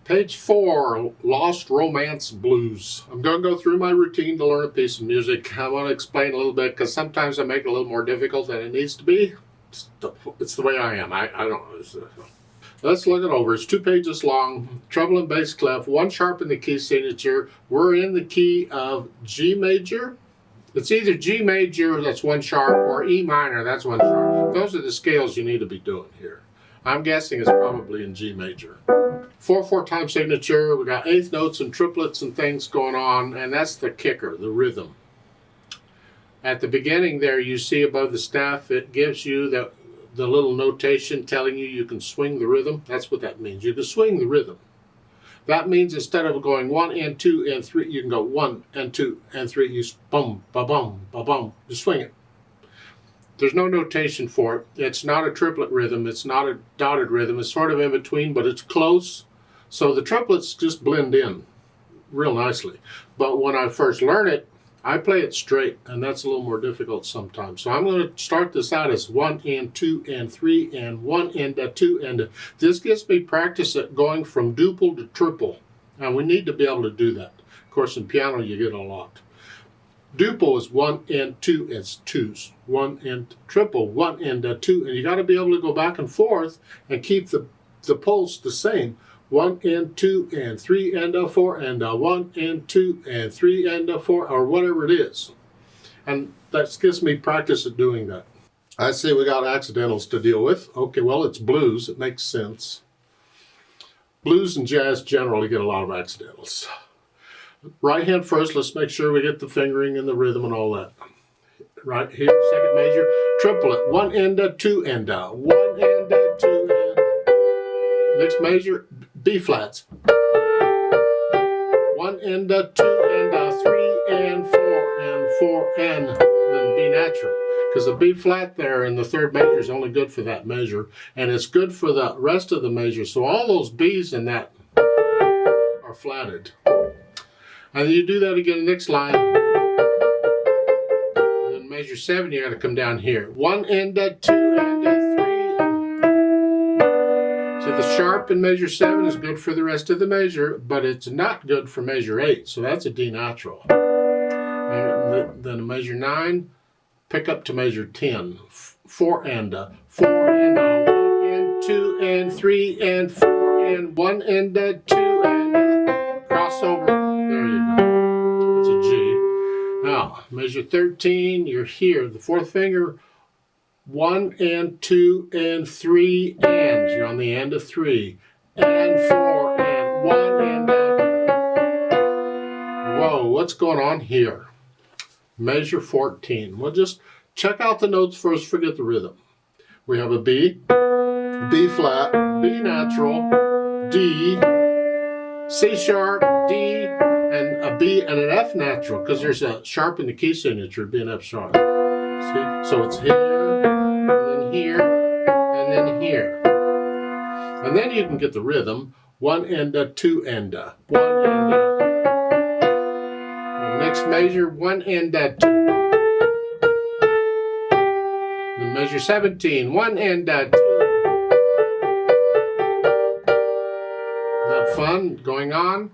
Page 4, Lost Romance Blues. I'm going to go through my routine to learn a piece of music. I want to explain a little bit because sometimes I make it a little more difficult than it needs to be. It's the way I am. I don't know. Let's look it over. It's 2 pages long. Treble and bass clef, 1 sharp in the key signature. We're in the key of G major. It's either G major, that's 1 sharp, or E minor, that's 1 sharp. Those are the scales you need to be doing here. I'm guessing it's probably in G major. 4/4 time signature. We got 8th notes and triplets and things going on, and that's the kicker, the rhythm. At the beginning there, you see above the staff, it gives you the little notation telling you can swing the rhythm. That's what that means. You can swing the rhythm. That means instead of going 1 and 2 and 3, you can go 1 and 2 and 3. You bum, ba bum, ba bum. You swing it. There's no notation for it. It's not a triplet rhythm. It's not a dotted rhythm. It's sort of in between, but it's close. So the triplets just blend in real nicely. But when I first learn it, I play it straight, and that's a little more difficult sometimes. So I'm going to start this out as 1 and 2 and 3 and 1 and 2 and this gives me practice at going from duple to triple, and we need to be able to do that. Of course, in piano you get a lot. Duple is 1 and 2 as 2s. 1 and triple, 1 and 2, and you got to be able to go back and forth and keep the pulse the same. 1 and 2 and 3 and 4 and 1 and 2 and 3 and 4, or whatever it is. And that gives me practice at doing that. I see we got accidentals to deal with. Okay, well, it's blues. It makes sense. Blues and jazz generally get a lot of accidentals. Right hand first. Let's make sure we get the fingering and the rhythm and all that. Right here, second measure, triplet. 1 and 2 and 1 and 2 and. Next measure, B flats. 1 and 2 and 3 and 4 and 4 and then B natural. Because the B flat there in the third measure is only good for that measure, and it's good for the rest of the measure. So all those B's in that are flatted. And then you do that again the next line. And then measure 7, you got to come down here. 1 and 2 and 3. So the sharp in measure 7 is good for the rest of the measure, but it's not good for measure 8. So that's a D natural. And then measure 9, pick up to measure 10. 4 and 4 and 1 and 2 and 3 and 4 and 1 and 2 and crossover. There you go. That's a G. Now, measure 13, you're here. The 4th finger, 1 and 2 and 3 and. You're on the end of 3. And 4 and 1 and. Whoa, what's going on here? Measure 14. We'll just check out the notes first, forget the rhythm. We have a B, B flat, B natural, D, C sharp, D, and a B and an F natural, because there's a sharp in the key signature, B and F sharp. See? So it's here, and then here, and then here. And then you can get the rhythm, 1 and 2 and 1 and the next measure, 1 and 2. Then measure 17, 1 and 2. That fun going on?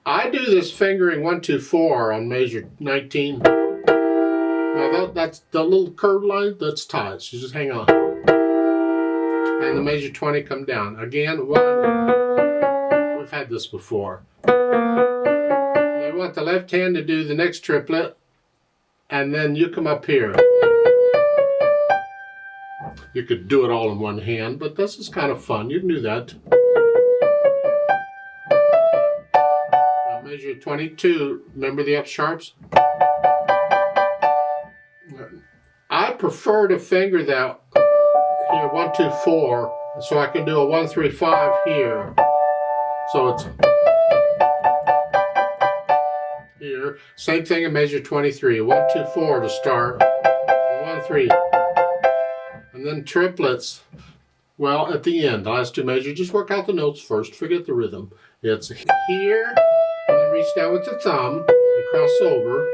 I do this fingering 1, 2, 4 on measure 19. Now that's the little curved line, that's ties. You just hang on. And the measure 20 come down. Again, 1. We've had this before. I want the left hand to do the next triplet, and then you come up here. You could do it all in one hand, but this is kind of fun. You can do that. Now measure 22. Remember the F sharps? I prefer to finger that here, 1, 2, 4, so I can do a 1, 3, 5 here. So it's here. Same thing in measure 23. 1, 2, 4 to start. 1, 3. And then triplets. Well, at the end, the last 2 measures, just work out the notes first. Forget the rhythm. It's here, and then reach down with the thumb, and cross over,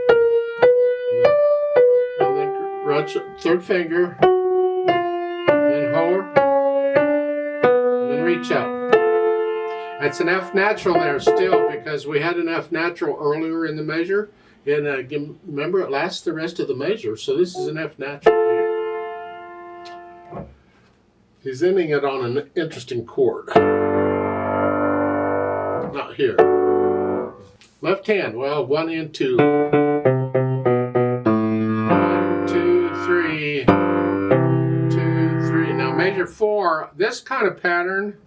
and then reach 3rd finger, then hold, and then reach out. It's an F natural there still because we had an F natural earlier in the measure. And remember, it lasts the rest of the measure. So this is an F natural here. He's ending it on an interesting chord. Not here. Left hand, well, 1 and 2. 1, 2, 3. 2, 3. Now measure 4. This kind of pattern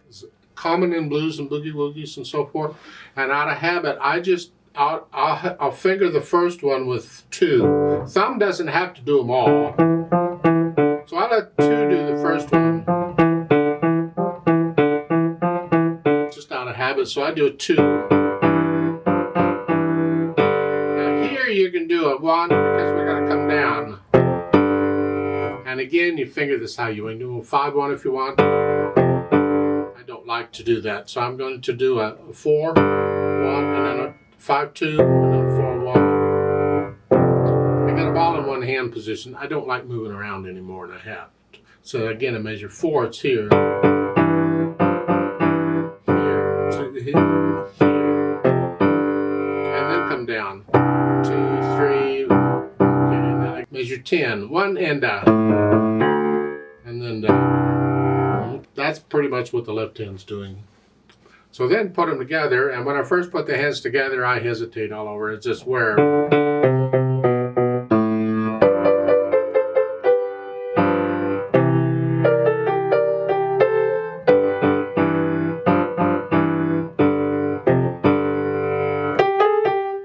is common in blues and boogie woogies and so forth. And out of habit, I'll finger the first one with 2. Thumb doesn't have to do them all. So I let 2 do the first one. Just out of habit, so I do a 2. Now here you can do a 1 because we're going to come down. And again, you finger this how you want to do a 5-1 if you want. I don't like to do that, so I'm going to do a 4, 1, and then a 5-2, and then a 4-1. I got them all in one hand position. I don't like moving around anymore than I have. So again, I measure 4, it's here. Here. And then come down. 2, 3. Okay, and then I measure 10. 1 and down. And then down. That's pretty much what the left hand's doing. So then put them together, and when I first put the hands together, I hesitate all over. It's just where.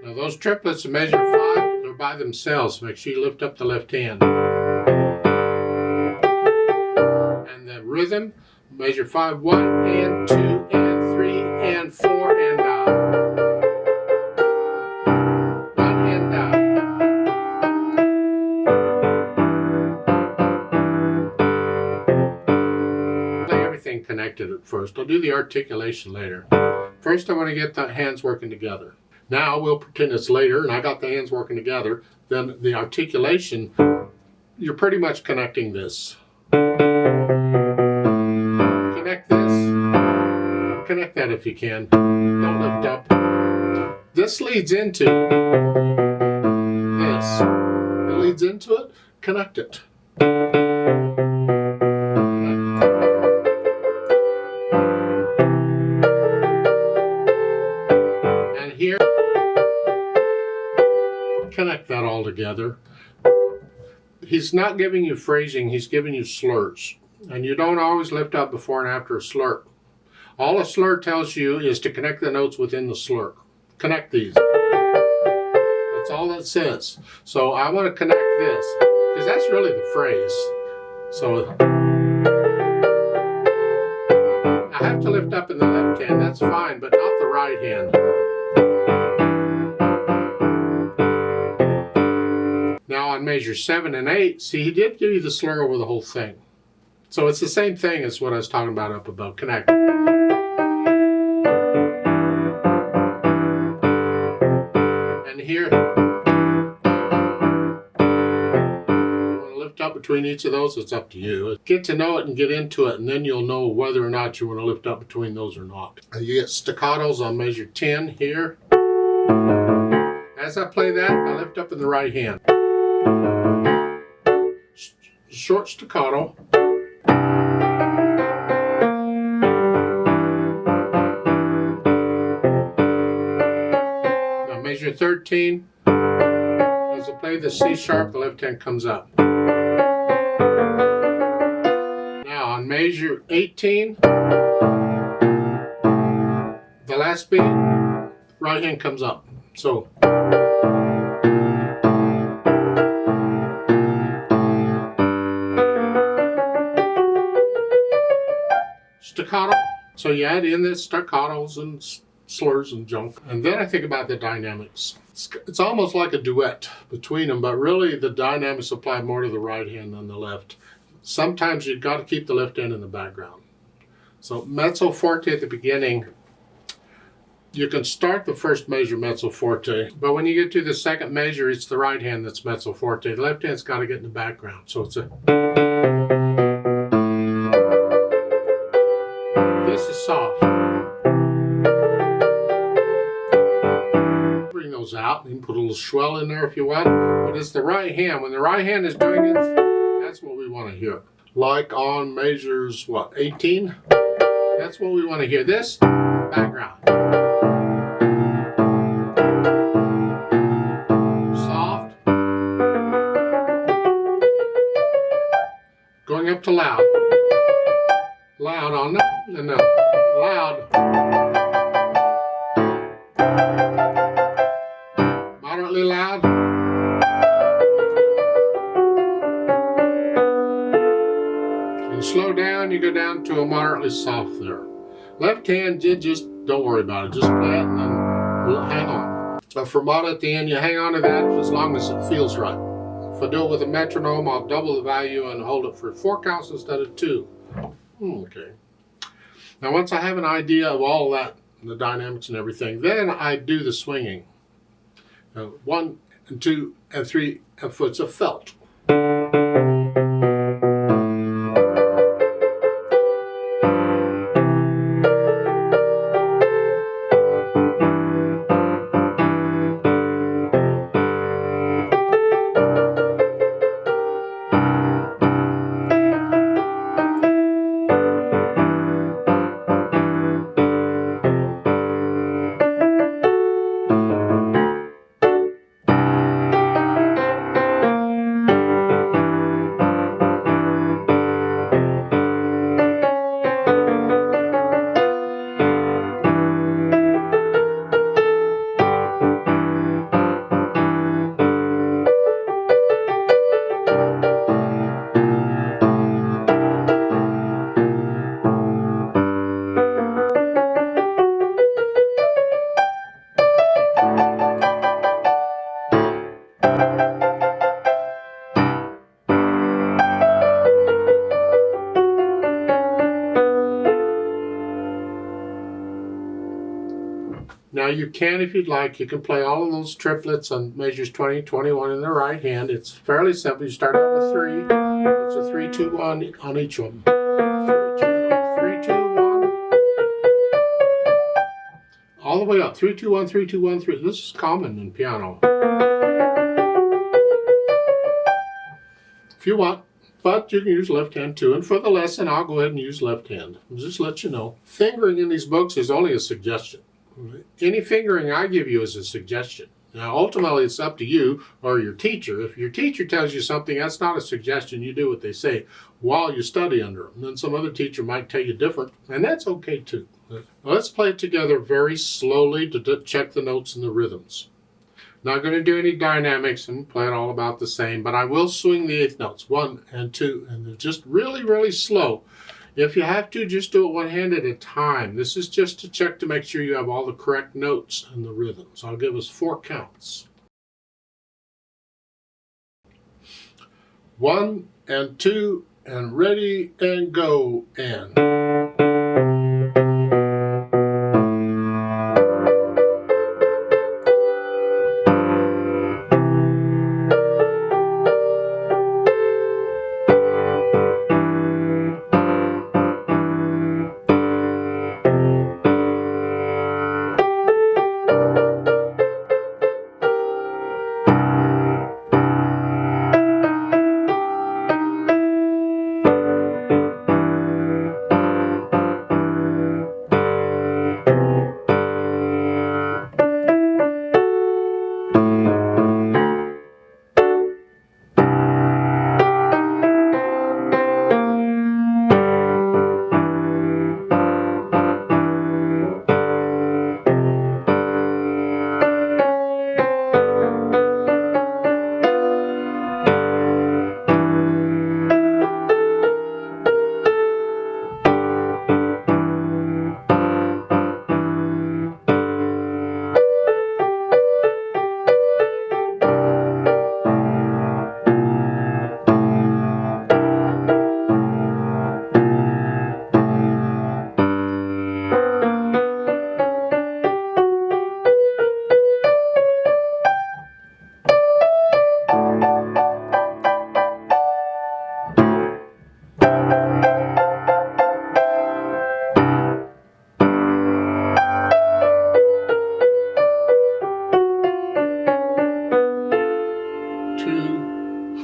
Now those triplets measure 5, they're by themselves. Make sure you lift up the left hand. And the rhythm, measure 5, 1 and 2 and 3 and 4 and down. 1 and down. Play everything connected at first. I'll do the articulation later. First I want to get the hands working together. Now we'll pretend it's later and I got the hands working together. Then the articulation, you're pretty much connecting this. Connect this. Connect that if you can. Don't lift up. This leads into this. It leads into it. Connect it. And here, connect that all together. He's not giving you phrasing, he's giving you slurs. And you don't always lift up before and after a slur. All a slur tells you is to connect the notes within the slur. Connect these. That's all that says. So I want to connect this, because that's really the phrase. So I have to lift up in the left hand, that's fine, but not the right hand. Now on measure 7 and 8, see, he did give you the slur over the whole thing. So it's the same thing as what I was talking about up above. Connect. And here, you want to lift up between each of those, it's up to you. Get to know it and get into it, and then you'll know whether or not you want to lift up between those or not. You get staccatos on measure 10 here. As I play that, I lift up in the right hand. Short staccato. Now measure 13. As I play the C sharp, the left hand comes up. Now on measure 18, the last beat, right hand comes up. So staccato. So you add in the staccatos and slurs and junk. And then I think about the dynamics. It's almost like a duet between them, but really the dynamics apply more to the right hand than the left. Sometimes you've got to keep the left hand in the background. So mezzo forte at the beginning, you can start the first measure mezzo forte, but when you get to the second measure, it's the right hand that's mezzo forte. The left hand's got to get in the background. So it's a... swell in there if you want, but it's the right hand. When the right hand is doing it, that's what we want to hear. Like on measures, what, 18? That's what we want to hear. This, background. Soft. Going up to loud. Loud on the, and the loud. Moderately loud. And slow down, you go down to a moderately soft there. Left hand, you just don't worry about it. Just play it and then hang on. A fermata at the end, you hang on to that as long as it feels right. If I do it with a metronome, I'll double the value and hold it for 4 counts instead of 2. Okay. Now once I have an idea of all that, the dynamics and everything, then I do the swinging. 1 and 2 and 3 and 4. It's a felt. Now you can, if you'd like, you can play all of those triplets on measures 20, 21 in the right hand. It's fairly simple. You start out with 3. It's a 3, 2, 1 on each one. 3, 2, 1. All the way up. 3, 2, 1, 3, 2, 1, 3. This is common in piano. If you want, but you can use left hand too. And for the lesson, I'll go ahead and use left hand. I'll just let you know. Fingering in these books is only a suggestion. Any fingering I give you is a suggestion. Now, ultimately, it's up to you or your teacher. If your teacher tells you something, that's not a suggestion. You do what they say while you study under them. Then some other teacher might tell you different, and that's okay too. Let's play it together very slowly to check the notes and the rhythms. Not going to do any dynamics and play it all about the same, but I will swing the 8th notes, 1 and 2, and they're just really, really slow. If you have to, just do it one hand at a time. This is just to check to make sure you have all the correct notes and the rhythms. I'll give us 4 counts. 1 and 2 and ready and go and.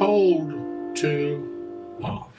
hold too long.